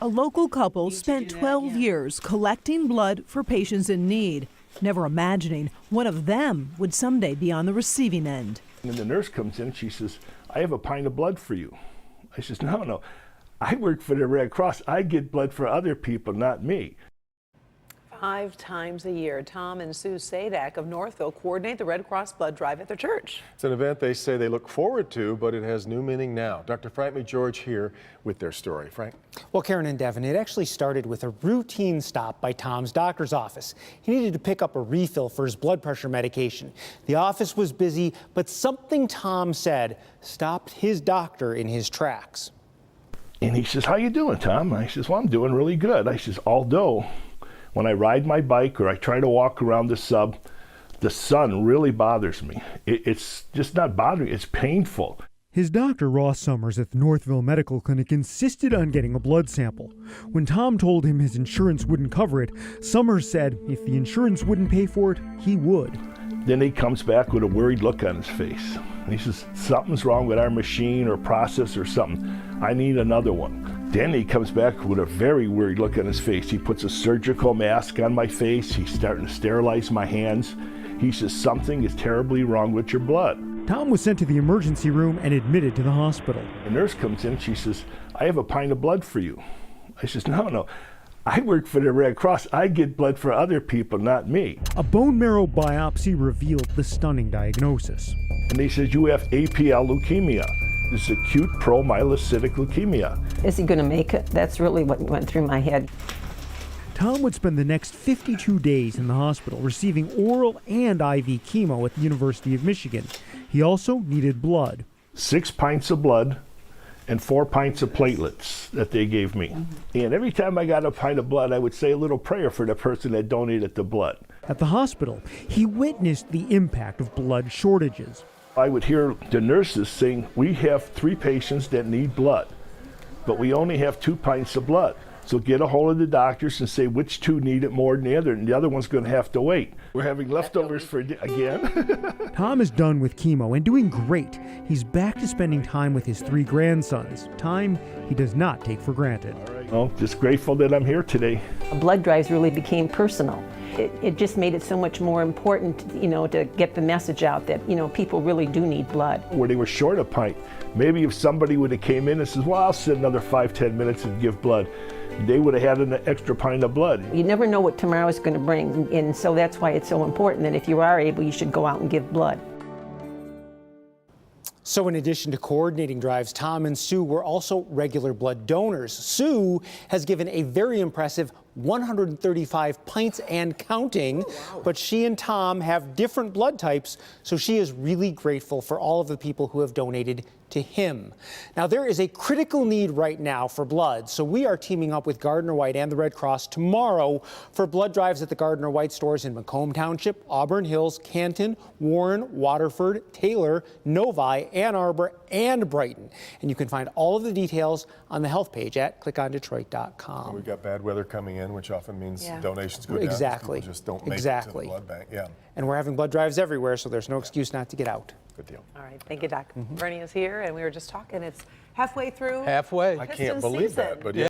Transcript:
A local couple spent 12 years collecting blood for patients in need, never imagining one of them would someday be on the receiving end. And the nurse comes in, she says, "I have a pint of blood for you." I says, no, I work for the Red Cross. I get blood for other people, not me. 5 times a year, Tom and Sue Saydak of Northville coordinate the Red Cross blood drive at their church. It's an event they say they look forward to, but it has new meaning now. Dr. Frank Mich here with their story. Frank? Well, Karen and Devin, it actually started with a routine stop by Tom's doctor's office. He needed to pick up a refill for his blood pressure medication. The office was busy, but something Tom said stopped his doctor in his tracks. And he says, "How you doing, Tom?" I says, "Well, I'm doing really good." I says, "Although, when I ride my bike or I try to walk around the sub, the sun really bothers me. It's just not bothering, it's painful." His doctor, Ross Summers at the Northville Medical Clinic, insisted on getting a blood sample. When Tom told him his insurance wouldn't cover it, Summers said if the insurance wouldn't pay for it, he would. Then he comes back with a worried look on his face. And he says, "Something's wrong with our machine or process or something. I need another one." Then he comes back with a very worried look on his face. He puts a surgical mask on my face. He's starting to sterilize my hands. He says, "Something is terribly wrong with your blood." Tom was sent to the emergency room and admitted to the hospital. The nurse comes in, she says, "I have a pint of blood for you." I says, no, I work for the Red Cross. I get blood for other people, not me. A bone marrow biopsy revealed the stunning diagnosis. And they said, "You have APL leukemia. This is acute promyelocytic leukemia." Is he going to make it? That's really what went through my head. Tom would spend the next 52 days in the hospital receiving oral and IV chemo at the University of Michigan. He also needed blood. 6 pints of blood and 4 pints of platelets that they gave me. And every time I got a pint of blood, I would say a little prayer for the person that donated the blood. At the hospital, he witnessed the impact of blood shortages. I would hear the nurses saying, "We have 3 patients that need blood, but we only have 2 pints of blood. So get a hold of the doctors and say which 2 need it more than the other, and the other one's going to have to wait." We're having leftovers for again. Tom is done with chemo and doing great. He's back to spending time with his 3 grandsons, time he does not take for granted. Well, just grateful that I'm here today. Blood drives really became personal. It just made it so much more important, to get the message out that, people really do need blood. Where they were short a pint, maybe if somebody would have came in and says, "Well, I'll sit another 5-10 minutes and give blood," they would have had an extra pint of blood. You never know what tomorrow is going to bring, and so that's why it's so important that if you are able, you should go out and give blood. So in addition to coordinating drives, Tom and Sue were also regular blood donors. Sue has given a very impressive 135 pints and counting, but she and Tom have different blood types, so she is really grateful for all of the people who have donated to him. Now, there is a critical need right now for blood, so we are teaming up with Gardner White and the Red Cross tomorrow for blood drives at the Gardner White stores in Macomb Township, Auburn Hills, Canton, Warren, Waterford, Taylor, Novi, Ann Arbor, and Brighton. And you can find all of the details on the health page at clickondetroit.com. We've got bad weather coming in, which often means donations go down. Exactly. People just don't make it to the blood bank. Yeah. And we're having blood drives everywhere, so there's no excuse not to get out. Good deal. All right, thank you, Doc. Bernie is here, and we were just talking. It's halfway through. I can't believe that, but yeah.